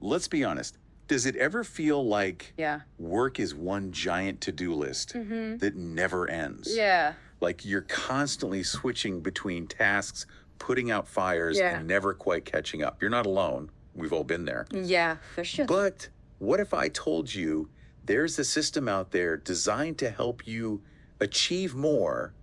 let's be honest. Does it ever feel like Yeah. work is one giant to-do list that never ends? Yeah. Like you're constantly switching between tasks, putting out fires, Yeah. and never quite catching up. You're not alone. We've all been there. Yeah, for sure. But what if I told you there's a system out there designed to help you achieve more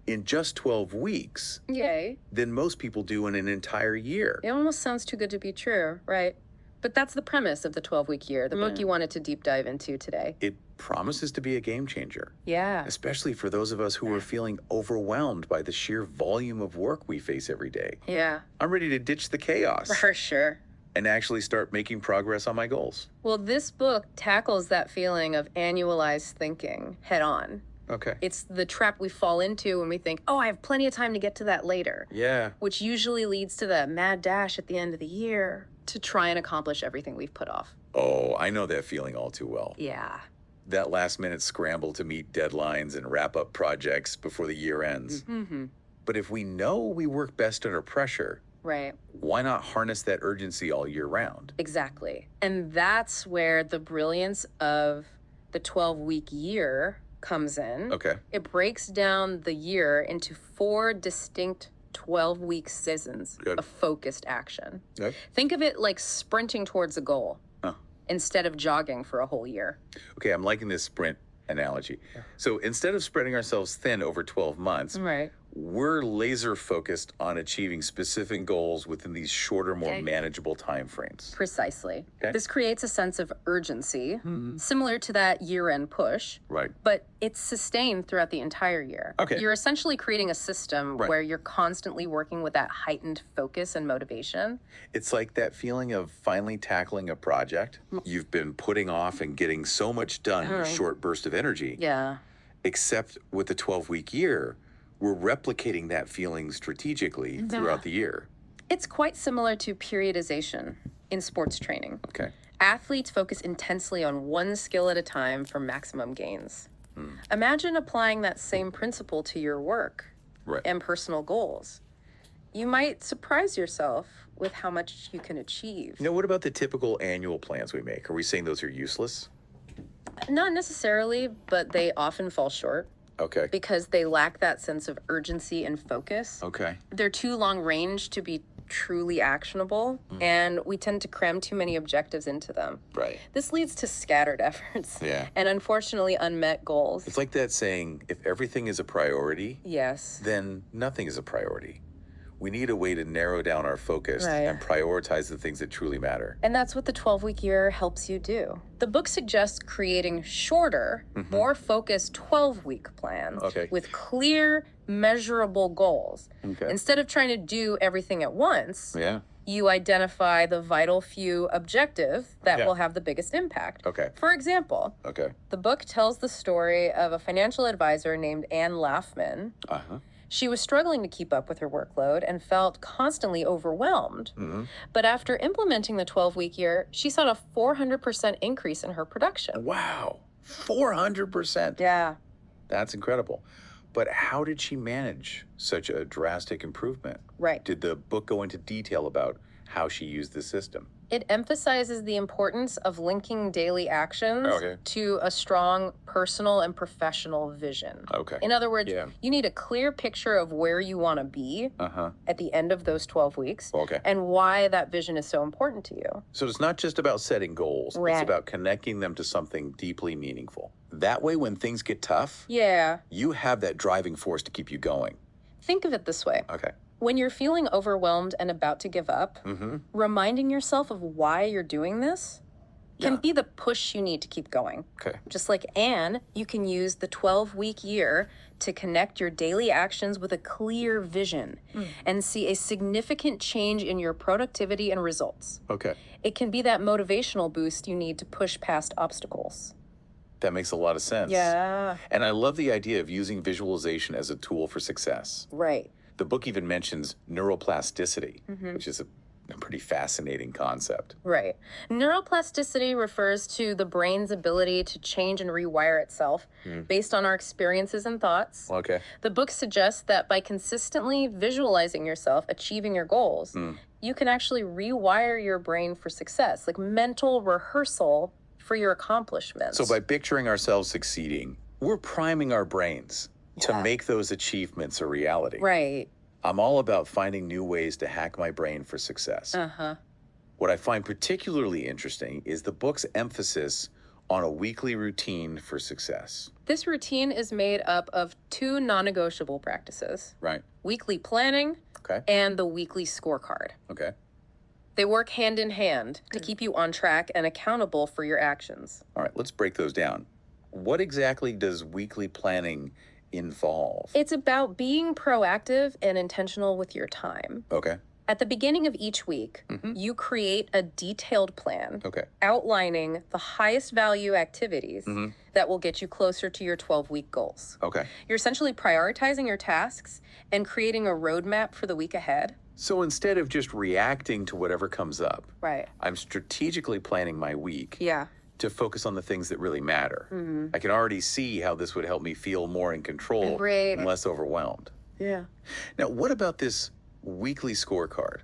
in just 12 weeks Yay. than most people do in an entire year? It almost sounds too good to be true, right? But that's the premise of the 12-week year, the book you wanted to deep dive into today. It promises to be a game changer, Yeah. especially for those of us who are feeling overwhelmed by the sheer volume of work we face every day. Yeah. I'm ready to ditch the chaos For sure. and actually start making progress on my goals. Well, this book tackles that feeling of annualized thinking head on. Okay. It's the trap we fall into when we think, oh, I have plenty of time to get to that later. Yeah. Which usually leads to that mad dash at the end of the year to try and accomplish everything we've put off. Oh, I know that feeling all too well. Yeah. That last minute scramble to meet deadlines and wrap up projects before the year ends. Mm-hmm. But if we know we work best under pressure, Right. why not harness that urgency all year round? Exactly. And that's where the brilliance of the 12-week year comes in. Okay. It breaks down the year into 4 distinct 12-week seasons Good. of focused action. Okay. Think of it like sprinting towards a goal instead of jogging for a whole year. Okay, I'm liking this sprint analogy. So instead of spreading ourselves thin over 12 months, Right. we're laser focused on achieving specific goals within these shorter, more Okay. manageable time frames. Precisely. Okay. This creates a sense of urgency, similar to that year-end push, Right. but it's sustained throughout the entire year. Okay. You're essentially creating a system Right. where you're constantly working with that heightened focus and motivation. It's like that feeling of finally tackling a project you've been putting off and getting so much done in a short burst of energy. Yeah. Except with the 12-week year, we're replicating that feeling strategically throughout the year. It's quite similar to periodization in sports training. Okay. Athletes focus intensely on one skill at a time for maximum gains. Imagine applying that same principle to your work Right. and personal goals. You might surprise yourself with how much you can achieve. What about the typical annual plans we make? Are we saying those are useless? Not necessarily, but they often fall short Okay. because they lack that sense of urgency and focus. Okay. They're too long range to be truly actionable, and we tend to cram too many objectives into them. Right. This leads to scattered efforts Yeah. and unfortunately unmet goals. It's like that saying, if everything is a priority, Yes. then nothing is a priority. We need a way to narrow down our focus Right. and prioritize the things that truly matter. And that's what the 12-week year helps you do. The book suggests creating shorter, more focused 12-week plans Okay. with clear, measurable goals. Okay. Instead of trying to do everything at once, Yeah. you identify the vital few objectives that Yeah. will have the biggest impact. Okay. For example, Okay. the book tells the story of a financial advisor named Ann Laffman. Uh-huh. She was struggling to keep up with her workload and felt constantly overwhelmed. But after implementing the 12-week year, she saw a 400% increase in her production. Wow. 400%. Yeah. That's incredible. But how did she manage such a drastic improvement? Right. Did the book go into detail about how she used the system? It emphasizes the importance of linking daily actions Okay. to a strong personal and professional vision. Okay. In other words, Yeah. you need a clear picture of where you want to be Uh-huh. at the end of those 12 weeks Okay. and why that vision is so important to you. So it's not just about setting goals. It's Right. about connecting them to something deeply meaningful. That way, when things get tough, Yeah. you have that driving force to keep you going. Think of it this way. Okay. When you're feeling overwhelmed and about to give up, reminding yourself of why you're doing this can Yeah. be the push you need to keep going. Okay. Just like Anne, you can use the 12-week year to connect your daily actions with a clear vision and see a significant change in your productivity and results. Okay. It can be that motivational boost you need to push past obstacles. That makes a lot of sense. Yeah. And I love the idea of using visualization as a tool for success. Right. The book even mentions neuroplasticity, which is a A pretty fascinating concept. Right. Neuroplasticity refers to the brain's ability to change and rewire itself based on our experiences and thoughts. Okay. The book suggests that by consistently visualizing yourself achieving your goals, you can actually rewire your brain for success, like mental rehearsal for your accomplishments. So by picturing ourselves succeeding, we're priming our brains to Yeah. make those achievements a reality. Right. I'm all about finding new ways to hack my brain for success. Uh-huh. What I find particularly interesting is the book's emphasis on a weekly routine for success. This routine is made up of two non-negotiable practices: Right. weekly planning Okay. and the weekly scorecard. Okay. They work hand in hand to keep you on track and accountable for your actions. All right, let's break those down. What exactly does weekly planning involve? It's about being proactive and intentional with your time. Okay. At the beginning of each week, you create a detailed plan Okay. outlining the highest value activities that will get you closer to your 12-week goals. Okay. You're essentially prioritizing your tasks and creating a roadmap for the week ahead. So instead of just reacting to whatever comes up, Right. I'm strategically planning my week Yeah. to focus on the things that really matter. I can already see how this would help me feel more in control Right. and less overwhelmed. Yeah. Now, what about this weekly scorecard?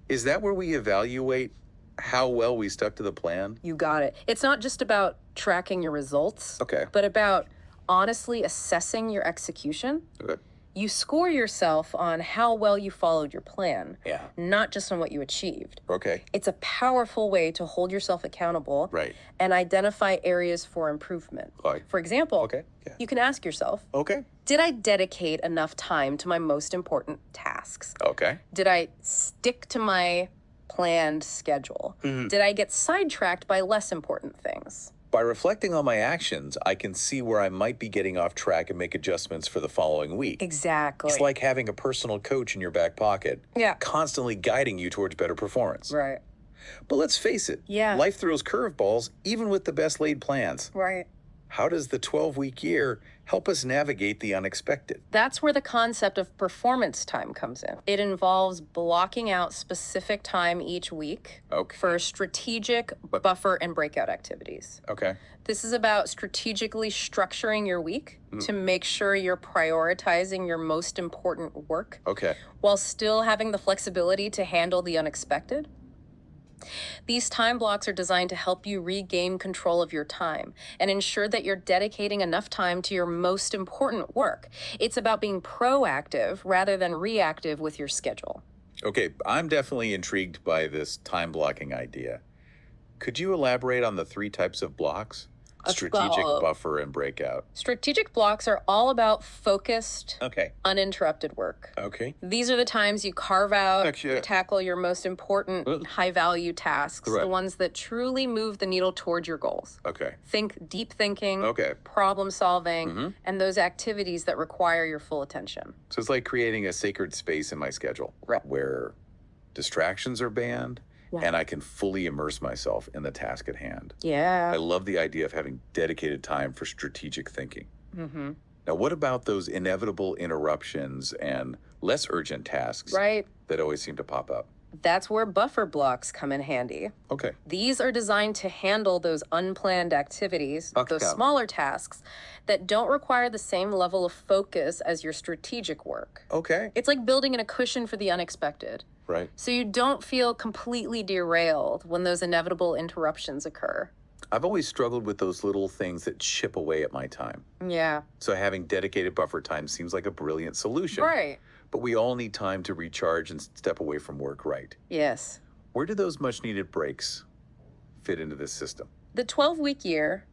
Is that where we evaluate how well we stuck to the plan? You got it. It's not just about tracking your results, Okay. but about honestly assessing your execution. Okay. You score yourself on how well you followed your plan, Yeah. not just on what you achieved. Okay. It's a powerful way to hold yourself accountable Right. and identify areas for improvement. Like. For example, Okay. Yeah. you can ask yourself, Okay. did I dedicate enough time to my most important tasks? Okay. Did I stick to my planned schedule? Did I get sidetracked by less important things? By reflecting on my actions, I can see where I might be getting off track and make adjustments for the following week. Exactly. It's like having a personal coach in your back pocket, Yeah. constantly guiding you towards better performance. Right. But let's face it, Yeah. life throws curveballs even with the best laid plans. Right. How does the 12-week year help us navigate the unexpected? That's where the concept of performance time comes in. It involves blocking out specific time each week Okay. for strategic buffer and breakout activities. Okay. This is about strategically structuring your week to make sure you're prioritizing your most important work Okay. while still having the flexibility to handle the unexpected. These time blocks are designed to help you regain control of your time and ensure that you're dedicating enough time to your most important work. It's about being proactive rather than reactive with your schedule. Okay, I'm definitely intrigued by this time blocking idea. Could you elaborate on the 3 types of blocks? Strategic, Well- buffer, and breakout. Strategic blocks are all about focused, Okay. uninterrupted work. Okay. These are the times you carve out Actually, to tackle your most important high-value tasks, Right. the ones that truly move the needle toward your goals. Okay. Think deep thinking, Okay. problem solving, and those activities that require your full attention. So it's like creating a sacred space in my schedule Right. where distractions are banned Yeah. and I can fully immerse myself in the task at hand. I Yeah. love the idea of having dedicated time for strategic thinking. Mm-hmm. Now, what about those inevitable interruptions and less urgent tasks Right. that always seem to pop up? That's where buffer blocks come in handy. Okay. These are designed to handle those unplanned activities, Okay. those smaller tasks that don't require the same level of focus as your strategic work. Okay. It's like building in a cushion for the unexpected, Right. so you don't feel completely derailed when those inevitable interruptions occur. I've always struggled with those little things that chip away at my time. Yeah. So having dedicated buffer time seems like a brilliant solution. Right. But we all need time to recharge and step away from work, right? Yes. Where do those much needed breaks fit into this system? The 12-week year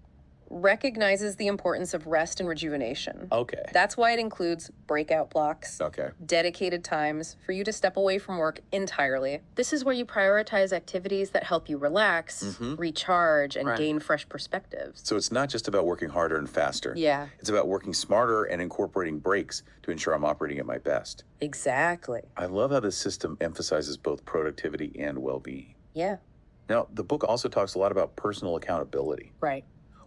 recognizes the importance of rest and rejuvenation. Okay. That's why it includes breakout blocks, Okay. dedicated times for you to step away from work entirely. This is where you prioritize activities that help you relax, recharge, and Right. gain fresh perspectives. So it's not just about working harder and faster. Yeah, It's about working smarter and incorporating breaks to ensure I'm operating at my best. exactly. I love how this system emphasizes both productivity and well-being. Yeah, Now, the book also talks a lot about personal accountability. right.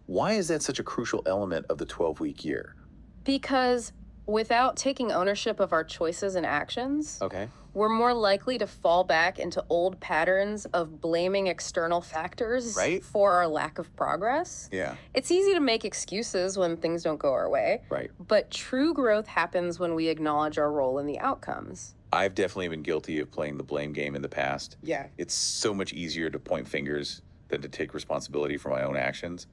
Why is that such a crucial element of the 12-week year? Because without taking ownership of our choices and actions, Okay. We're more likely to fall back into old patterns of blaming external factors Right. for our lack of progress. Yeah. It's easy to make excuses when things don't go our way, Right. but true growth happens when we acknowledge our role in the outcomes. I've definitely been guilty of playing the blame game in the past. Yeah. It's so much easier to point fingers than to take responsibility for my own actions.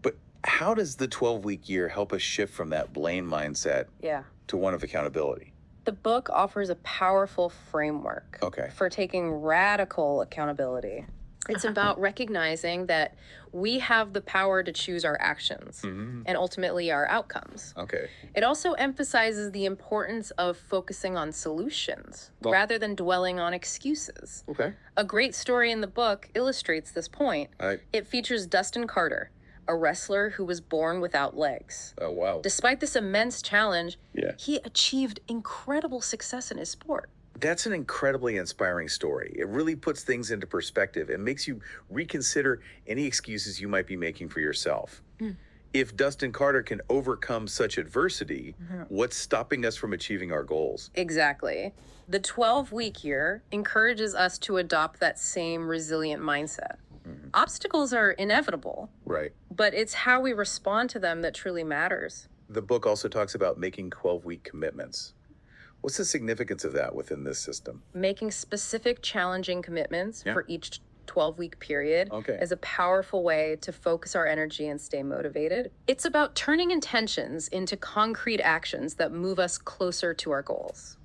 But how does the 12-week year help us shift from that blame mindset Yeah. to one of accountability? The book offers a powerful framework Okay. for taking radical accountability. It's about recognizing that we have the power to choose our actions and ultimately our outcomes. Okay. It also emphasizes the importance of focusing on solutions rather than dwelling on excuses. Okay. A great story in the book illustrates this point. It features Dustin Carter, a wrestler who was born without legs. Oh, wow. Despite this immense challenge, Yeah. he achieved incredible success in his sport. That's an incredibly inspiring story. It really puts things into perspective and makes you reconsider any excuses you might be making for yourself. If Dustin Carter can overcome such adversity, what's stopping us from achieving our goals? Exactly. The 12-week year encourages us to adopt that same resilient mindset. Obstacles are inevitable, Right. but it's how we respond to them that truly matters. The book also talks about making 12-week commitments. What's the significance of that within this system? Making specific challenging commitments Yeah. for each 12-week period Okay. is a powerful way to focus our energy and stay motivated. It's about turning intentions into concrete actions that move us closer to our goals.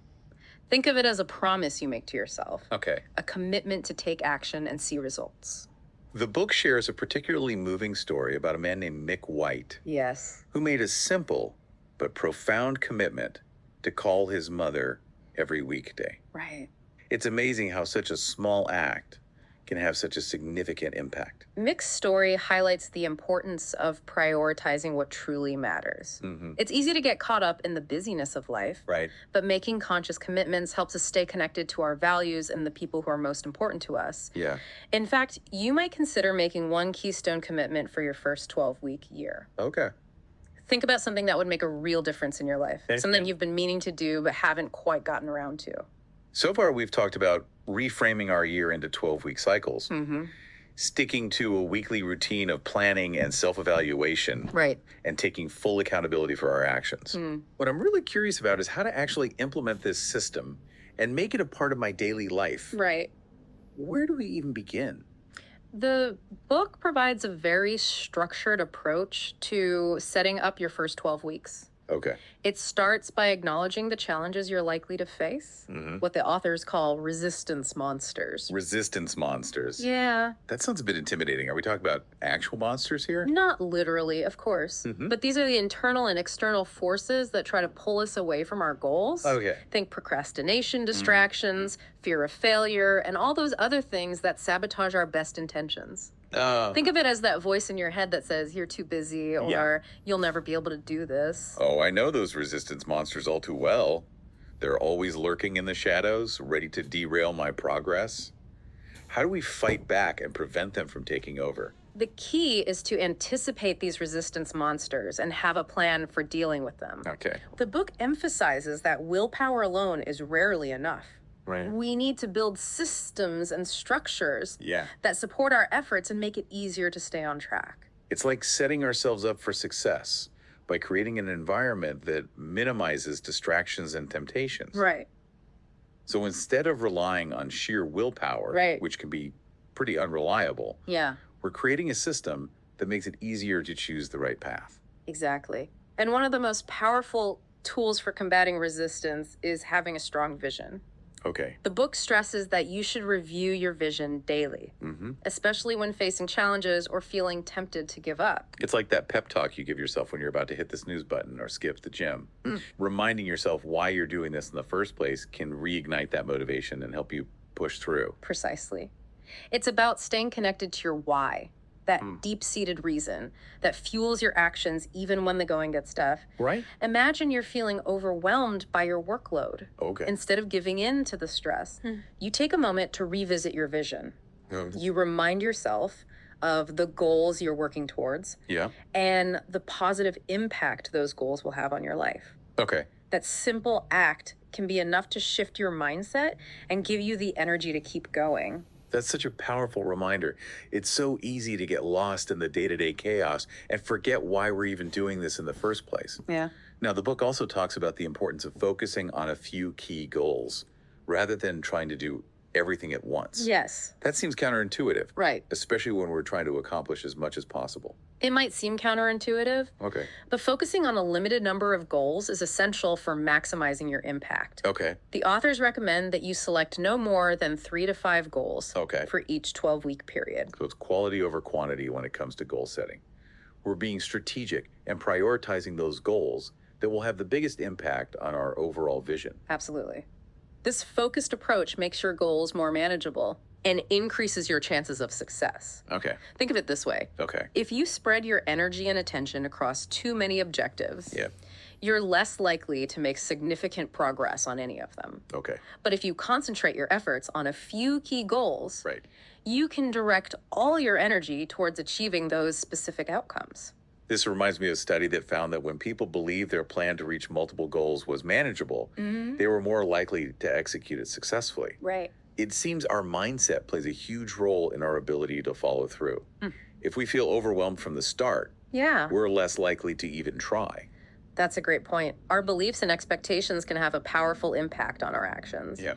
Think of it as a promise you make to yourself, Okay. a commitment to take action and see results. The book shares a particularly moving story about a man named Mick White, Yes. who made a simple but profound commitment to call his mother every weekday. Right. It's amazing how such a small act can have such a significant impact. Mick's story highlights the importance of prioritizing what truly matters. It's easy to get caught up in the busyness of life, Right. but making conscious commitments helps us stay connected to our values and the people who are most important to us. Yeah. In fact, you might consider making one keystone commitment for your first 12-week year. Okay. Think about something that would make a real difference in your life, something you've been meaning to do but haven't quite gotten around to. So far, we've talked about reframing our year into 12-week cycles, sticking to a weekly routine of planning and self-evaluation, Right. and taking full accountability for our actions. What I'm really curious about is how to actually implement this system and make it a part of my daily life. Right. Where do we even begin? The book provides a very structured approach to setting up your first 12 weeks. Okay. It starts by acknowledging the challenges you're likely to face, what the authors call resistance monsters. Resistance monsters. Yeah, That sounds a bit intimidating. Are we talking about actual monsters here? not literally, of course, but these are the internal and external forces that try to pull us away from our goals. Okay. Think procrastination, distractions, fear of failure, and all those other things that sabotage our best intentions. Think of it as that voice in your head that says you're too busy or you'll never be able to do this. Oh, I know those resistance monsters all too well. They're always lurking in the shadows, ready to derail my progress. How do we fight back and prevent them from taking over? The key is to anticipate these resistance monsters and have a plan for dealing with them. Okay. The book emphasizes that willpower alone is rarely enough. Right. We need to build systems and structures Yeah. that support our efforts and make it easier to stay on track. It's like setting ourselves up for success by creating an environment that minimizes distractions and temptations. Right. So instead of relying on sheer willpower, Right. which can be pretty unreliable, Yeah, we're creating a system that makes it easier to choose the right path. exactly. And one of the most powerful tools for combating resistance is having a strong vision. Okay. The book stresses that you should review your vision daily, especially when facing challenges or feeling tempted to give up. It's like that pep talk you give yourself when you're about to hit the snooze button or skip the gym. Reminding yourself why you're doing this in the first place can reignite that motivation and help you push through. Precisely. It's about staying connected to your why, that deep-seated reason that fuels your actions even when the going gets tough. Right? Imagine you're feeling overwhelmed by your workload. Okay. Instead of giving in to the stress, you take a moment to revisit your vision. You remind yourself of the goals you're working towards Yeah. and the positive impact those goals will have on your life. Okay. That simple act can be enough to shift your mindset and give you the energy to keep going. That's such a powerful reminder. It's so easy to get lost in the day-to-day chaos and forget why we're even doing this in the first place. Yeah. Now, the book also talks about the importance of focusing on a few key goals rather than trying to do everything at once. Yes. That seems counterintuitive. Right. Especially when we're trying to accomplish as much as possible. It might seem counterintuitive, Okay. but focusing on a limited number of goals is essential for maximizing your impact. Okay. The authors recommend that you select no more than 3 to 5 goals Okay. for each 12-week period. So it's quality over quantity when it comes to goal setting. We're being strategic and prioritizing those goals that will have the biggest impact on our overall vision. Absolutely. This focused approach makes your goals more manageable and increases your chances of success. Okay. Think of it this way. Okay. If you spread your energy and attention across too many objectives, Yeah. you're less likely to make significant progress on any of them. Okay. But if you concentrate your efforts on a few key goals, Right. you can direct all your energy towards achieving those specific outcomes. This reminds me of a study that found that when people believed their plan to reach multiple goals was manageable, they were more likely to execute it successfully. Right. It seems our mindset plays a huge role in our ability to follow through. If we feel overwhelmed from the start, Yeah, we're less likely to even try. that's a great point. Our beliefs and expectations can have a powerful impact on our actions. Yeah.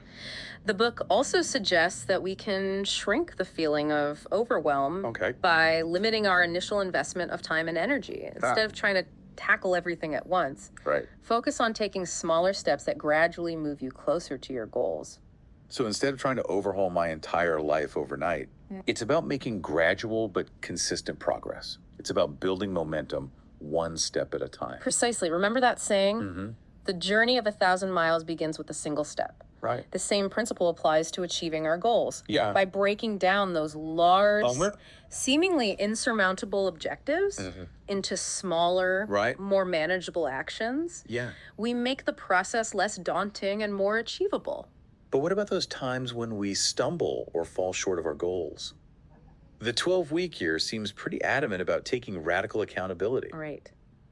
The book also suggests that we can shrink the feeling of overwhelm Okay. by limiting our initial investment of time and energy. Instead of trying to tackle everything at once, Right. focus on taking smaller steps that gradually move you closer to your goals. So instead of trying to overhaul my entire life overnight, it's about making gradual but consistent progress. It's about building momentum one step at a time. Precisely. Remember that saying? The journey of 1,000 miles begins with a single step. Right. The same principle applies to achieving our goals. Yeah. By breaking down those large, Homer? seemingly insurmountable objectives into smaller, Right. more manageable actions, Yeah. we make the process less daunting and more achievable. But what about those times when we stumble or fall short of our goals? The 12-week year seems pretty adamant about taking radical accountability. Right.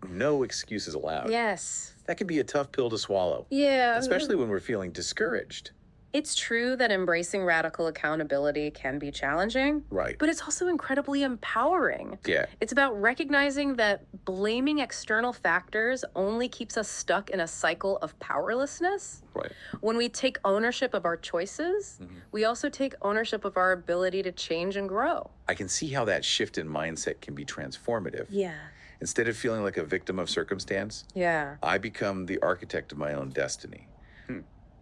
No excuses allowed. Yes. That can be a tough pill to swallow, Yeah. especially when we're feeling discouraged. It's true that embracing radical accountability can be challenging, Right. but it's also incredibly empowering. Yeah. It's about recognizing that blaming external factors only keeps us stuck in a cycle of powerlessness. Right. When we take ownership of our choices, we also take ownership of our ability to change and grow. I can see how that shift in mindset can be transformative. Yeah. Instead of feeling like a victim of circumstance, Yeah. I become the architect of my own destiny.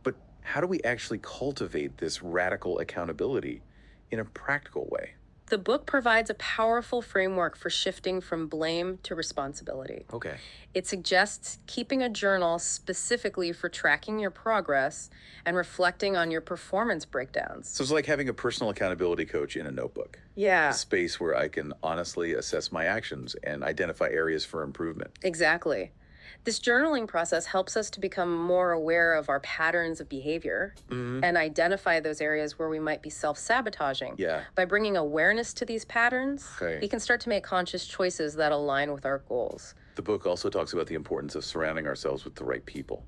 But how do we actually cultivate this radical accountability in a practical way? The book provides a powerful framework for shifting from blame to responsibility. Okay. It suggests keeping a journal specifically for tracking your progress and reflecting on your performance breakdowns. So it's like having a personal accountability coach in a notebook, Yeah, a space where I can honestly assess my actions and identify areas for improvement. exactly. This journaling process helps us to become more aware of our patterns of behavior and identify those areas where we might be self-sabotaging. Yeah. By bringing awareness to these patterns, Okay. we can start to make conscious choices that align with our goals. The book also talks about the importance of surrounding ourselves with the right people.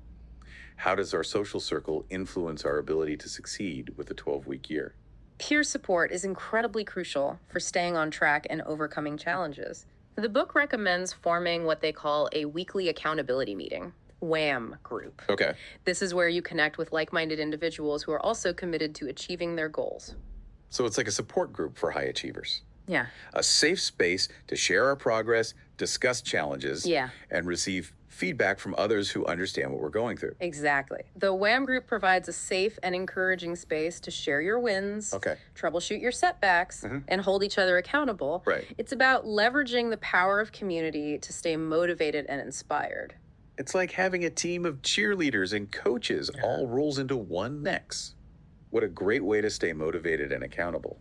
How does our social circle influence our ability to succeed with a 12-week year? Peer support is incredibly crucial for staying on track and overcoming challenges. The book recommends forming what they call a weekly accountability meeting, WHAM group. Okay. This is where you connect with like-minded individuals who are also committed to achieving their goals. So it's like a support group for high achievers. Yeah. A safe space to share our progress, discuss challenges, Yeah. and receive feedback from others who understand what we're going through. Exactly. The WHAM group provides a safe and encouraging space to share your wins, Okay. troubleshoot your setbacks, and hold each other accountable. Right. It's about leveraging the power of community to stay motivated and inspired. It's like having a team of cheerleaders and coaches all rolls into one mix. What a great way to stay motivated and accountable.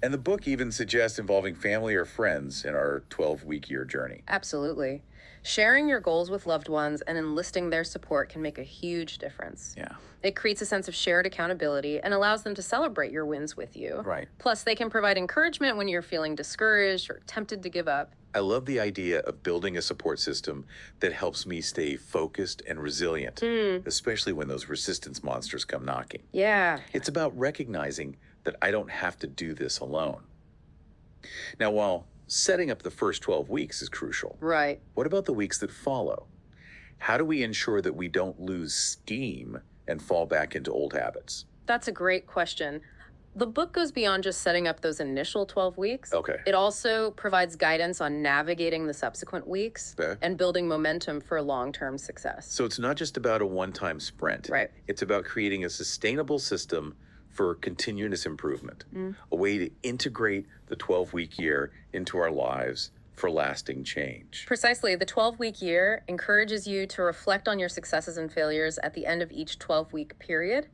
And the book even suggests involving family or friends in our 12-week year journey. Absolutely. Sharing your goals with loved ones and enlisting their support can make a huge difference. Yeah. It creates a sense of shared accountability and allows them to celebrate your wins with you. Right. Plus, they can provide encouragement when you're feeling discouraged or tempted to give up. I love the idea of building a support system that helps me stay focused and resilient, especially when those resistance monsters come knocking. Yeah. It's about recognizing that I don't have to do this alone. Now, while setting up the first 12 weeks is crucial, Right. what about the weeks that follow? How do we ensure that we don't lose steam and fall back into old habits? That's a great question. The book goes beyond just setting up those initial 12 weeks. Okay. It also provides guidance on navigating the subsequent weeks Okay. and building momentum for long-term success. So it's not just about a one-time sprint. Right. It's about creating a sustainable system for continuous improvement, a way to integrate the 12-week year into our lives for lasting change. Precisely. The 12-week year encourages you to reflect on your successes and failures at the end of each 12-week period,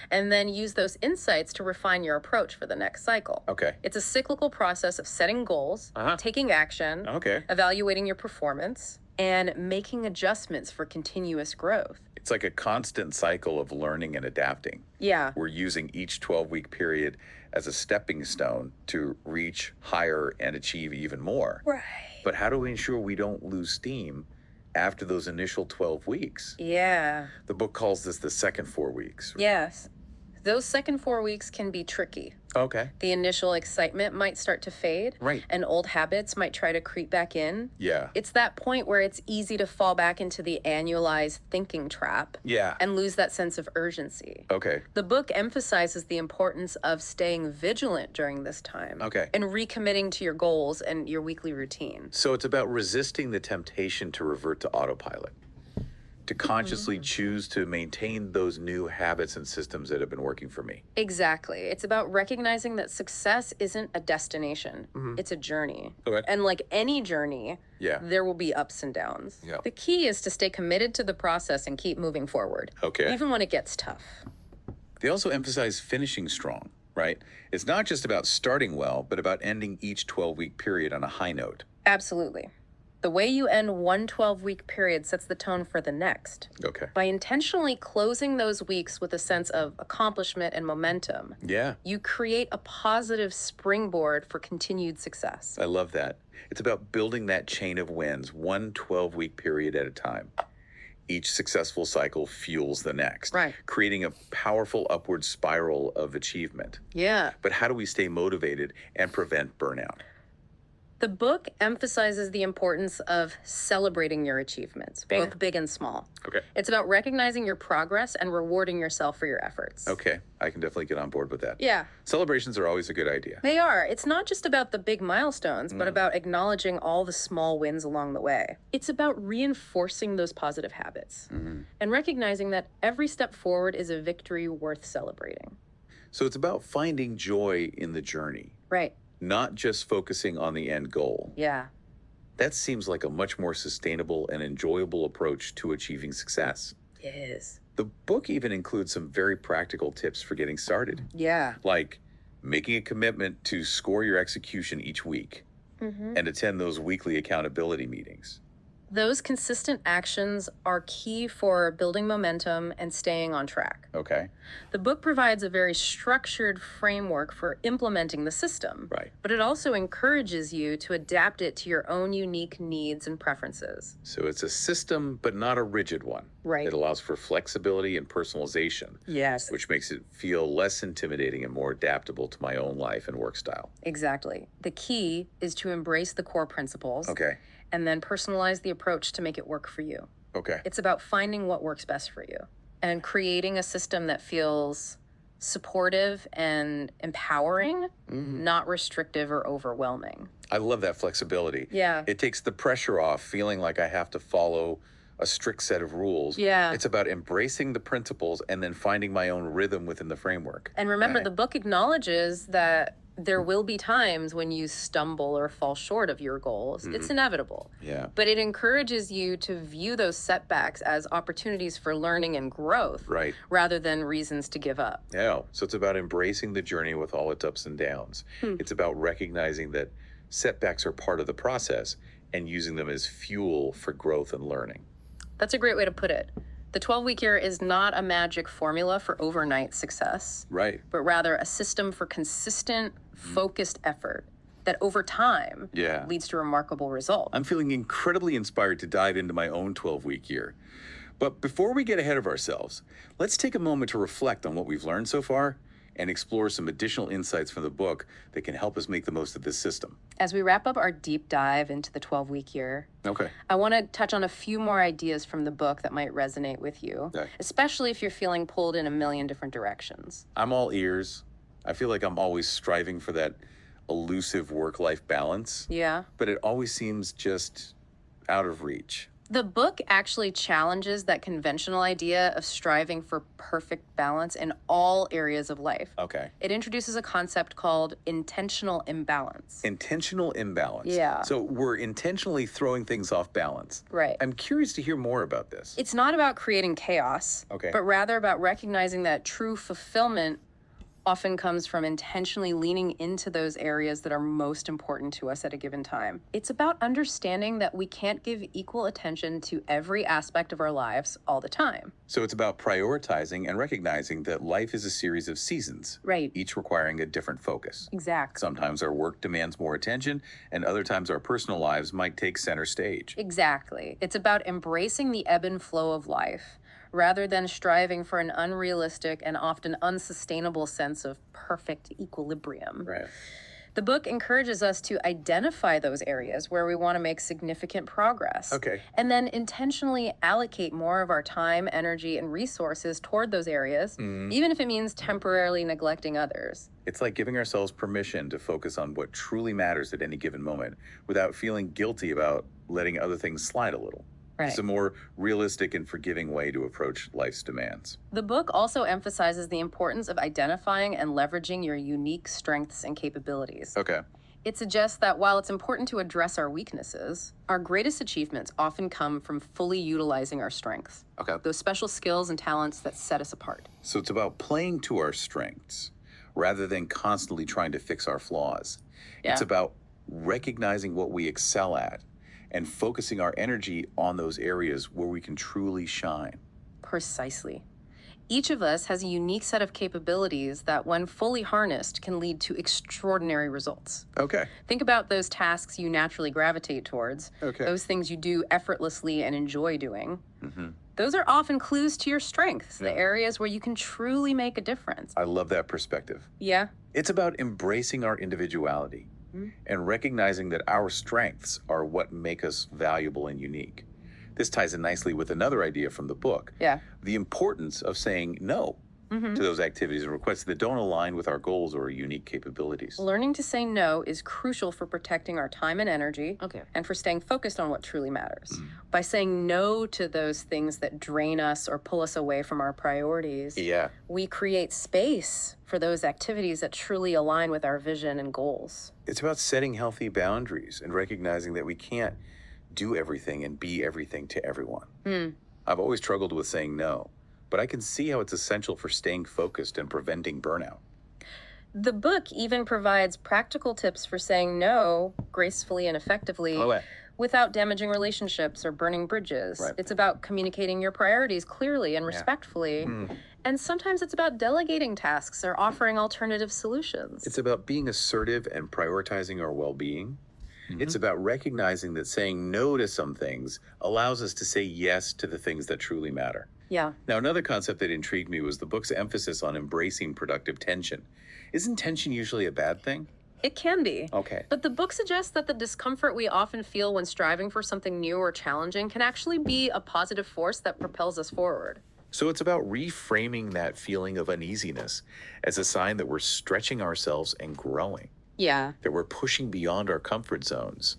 and then use those insights to refine your approach for the next cycle. Okay. It's a cyclical process of setting goals, taking action, Okay. evaluating your performance, and making adjustments for continuous growth. It's like a constant cycle of learning and adapting. Yeah. We're using each 12-week period as a stepping stone to reach higher and achieve even more. Right. But how do we ensure we don't lose steam after those initial 12 weeks? Yeah. The book calls this the second 4 weeks. Yes. Those second 4 weeks can be tricky. Okay. The initial excitement might start to fade. Right. And old habits might try to creep back in. Yeah. It's that point where it's easy to fall back into the annualized thinking trap Yeah. and lose that sense of urgency. Okay. The book emphasizes the importance of staying vigilant during this time. Okay. And recommitting to your goals and your weekly routine. So it's about resisting the temptation to revert to autopilot, to consciously choose to maintain those new habits and systems that have been working for me. Exactly. It's about recognizing that success isn't a destination. It's a journey. Okay. And like any journey, Yeah. there will be ups and downs. Yeah. The key is to stay committed to the process and keep moving forward. Okay. Even when it gets tough. They also emphasize finishing strong, right? It's not just about starting well, but about ending each 12-week period on a high note. Absolutely. The way you end one 12-week period sets the tone for the next. Okay. By intentionally closing those weeks with a sense of accomplishment and momentum, Yeah. you create a positive springboard for continued success. I love that. It's about building that chain of wins, one 12-week period at a time. Each successful cycle fuels the next, Right. creating a powerful upward spiral of achievement. Yeah. But how do we stay motivated and prevent burnout? The book emphasizes the importance of celebrating your achievements, both big and small. Okay. It's about recognizing your progress and rewarding yourself for your efforts. Okay. I can definitely get on board with that. Yeah, Celebrations are always a good idea. they are. It's not just about the big milestones, but about acknowledging all the small wins along the way. It's about reinforcing those positive habits and recognizing that every step forward is a victory worth celebrating. So it's about finding joy in the journey, Right. not just focusing on the end goal. Yeah. That seems like a much more sustainable and enjoyable approach to achieving success. It is. The book even includes some very practical tips for getting started, Yeah. like making a commitment to score your execution each week and attend those weekly accountability meetings. Those consistent actions are key for building momentum and staying on track. Okay. The book provides a very structured framework for implementing the system, Right. but it also encourages you to adapt it to your own unique needs and preferences. So it's a system, but not a rigid one. Right. It allows for flexibility and personalization, Yes. which makes it feel less intimidating and more adaptable to my own life and work style. Exactly. The key is to embrace the core principles Okay. and then personalize the approach to make it work for you. Okay. It's about finding what works best for you and creating a system that feels supportive and empowering, not restrictive or overwhelming. I love that flexibility. Yeah. It takes the pressure off feeling like I have to follow a strict set of rules. Yeah. It's about embracing the principles and then finding my own rhythm within the framework. And remember, Okay. the book acknowledges that there will be times when you stumble or fall short of your goals. It's inevitable. Yeah. But it encourages you to view those setbacks as opportunities for learning and growth Right. rather than reasons to give up. Yeah. So it's about embracing the journey with all its ups and downs. It's about recognizing that setbacks are part of the process and using them as fuel for growth and learning. That's a great way to put it. The 12-week year is not a magic formula for overnight success, Right. but rather a system for consistent, focused effort. that over time Yeah. leads to remarkable results. I'm feeling incredibly inspired to dive into my own 12-week year. But before we get ahead of ourselves, let's take a moment to reflect on what we've learned so far and explore some additional insights from the book that can help us make the most of this system. As we wrap up our deep dive into the 12-week year, Okay. I want to touch on a few more ideas from the book that might resonate with you, Okay. especially if you're feeling pulled in a million different directions. I'm all ears. I feel like I'm always striving for that elusive work-life balance, Yeah. but it always seems just out of reach. The book actually challenges that conventional idea of striving for perfect balance in all areas of life. Okay. It introduces a concept called intentional imbalance. Intentional imbalance. Yeah. So we're intentionally throwing things off balance. Right. I'm curious to hear more about this. It's not about creating chaos, Okay. but rather about recognizing that true fulfillment often comes from intentionally leaning into those areas that are most important to us at a given time. It's about understanding that we can't give equal attention to every aspect of our lives all the time. So it's about prioritizing and recognizing that life is a series of seasons, Right. each requiring a different focus. Exactly. Sometimes our work demands more attention, and other times our personal lives might take center stage. Exactly. It's about embracing the ebb and flow of life rather than striving for an unrealistic and often unsustainable sense of perfect equilibrium. Right. The book encourages us to identify those areas where we want to make significant progress. Okay. And then intentionally allocate more of our time, energy, and resources toward those areas, even if it means temporarily neglecting others. It's like giving ourselves permission to focus on what truly matters at any given moment without feeling guilty about letting other things slide a little. Right. It's a more realistic and forgiving way to approach life's demands. The book also emphasizes the importance of identifying and leveraging your unique strengths and capabilities. Okay. It suggests that while it's important to address our weaknesses, our greatest achievements often come from fully utilizing our strengths, Okay. those special skills and talents that set us apart. So it's about playing to our strengths rather than constantly trying to fix our flaws. It's Yeah. about recognizing what we excel at and focusing our energy on those areas where we can truly shine. Precisely. Each of us has a unique set of capabilities that, when fully harnessed, can lead to extraordinary results. Okay. Think about those tasks you naturally gravitate towards, Okay. those things you do effortlessly and enjoy doing. Mhm. Those are often clues to your strengths, the Yeah. areas where you can truly make a difference. I love that perspective. Yeah. It's about embracing our individuality and recognizing that our strengths are what make us valuable and unique. This ties in nicely with another idea from the book, Yeah. the importance of saying no to those activities and requests that don't align with our goals or unique capabilities. Learning to say no is crucial for protecting our time and energy, Okay. and for staying focused on what truly matters. By saying no to those things that drain us or pull us away from our priorities, Yeah. we create space for those activities that truly align with our vision and goals. It's about setting healthy boundaries and recognizing that we can't do everything and be everything to everyone. I've always struggled with saying no, but I can see how it's essential for staying focused and preventing burnout. The book even provides practical tips for saying no gracefully and effectively without damaging relationships or burning bridges. Right. It's about communicating your priorities clearly and respectfully. And sometimes it's about delegating tasks or offering alternative solutions. It's about being assertive and prioritizing our well-being. It's about recognizing that saying no to some things allows us to say yes to the things that truly matter. Yeah. Now, another concept that intrigued me was the book's emphasis on embracing productive tension. Isn't tension usually a bad thing? It can be. Okay. But the book suggests that the discomfort we often feel when striving for something new or challenging can actually be a positive force that propels us forward. So it's about reframing that feeling of uneasiness as a sign that we're stretching ourselves and growing, Yeah. that we're pushing beyond our comfort zones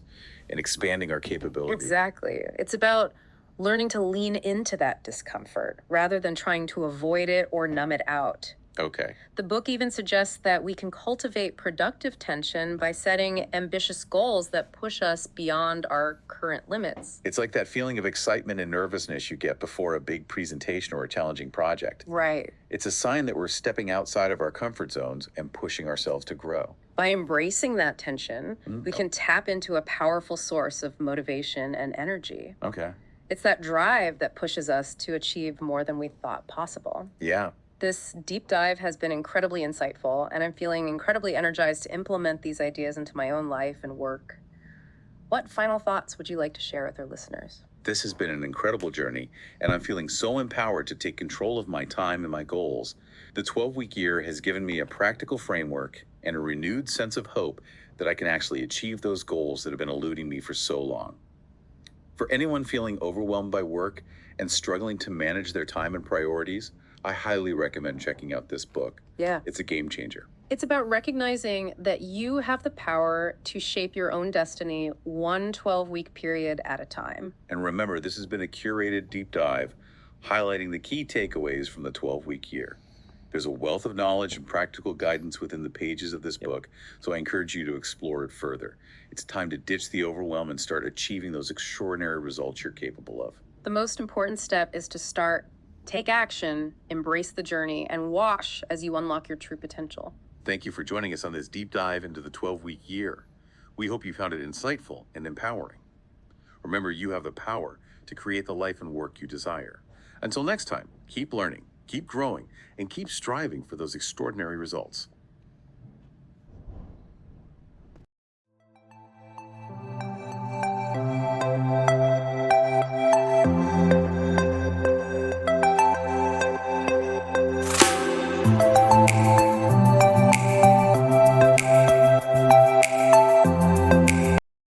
and expanding our capabilities. Exactly. It's about learning to lean into that discomfort rather than trying to avoid it or numb it out. Okay. The book even suggests that we can cultivate productive tension by setting ambitious goals that push us beyond our current limits. It's like that feeling of excitement and nervousness you get before a big presentation or a challenging project. Right. It's a sign that we're stepping outside of our comfort zones and pushing ourselves to grow. By embracing that tension, we can tap into a powerful source of motivation and energy. Okay. It's that drive that pushes us to achieve more than we thought possible. Yeah. This deep dive has been incredibly insightful, and I'm feeling incredibly energized to implement these ideas into my own life and work. What final thoughts would you like to share with our listeners? This has been an incredible journey, and I'm feeling so empowered to take control of my time and my goals. The 12-week year has given me a practical framework and a renewed sense of hope that I can actually achieve those goals that have been eluding me for so long. For anyone feeling overwhelmed by work and struggling to manage their time and priorities, I highly recommend checking out this book. Yeah. It's a game changer. It's about recognizing that you have the power to shape your own destiny one 12-week period at a time. And remember, this has been a curated deep dive highlighting the key takeaways from the 12-week year. There's a wealth of knowledge and practical guidance within the pages of this book, so I encourage you to explore it further. It's time to ditch the overwhelm and start achieving those extraordinary results you're capable of. The most important step is to start, take action, embrace the journey, and wash as you unlock your true potential. Thank you for joining us on this deep dive into the 12-week year. We hope you found it insightful and empowering. Remember, you have the power to create the life and work you desire. Until next time, keep learning, keep growing, and keep striving for those extraordinary results.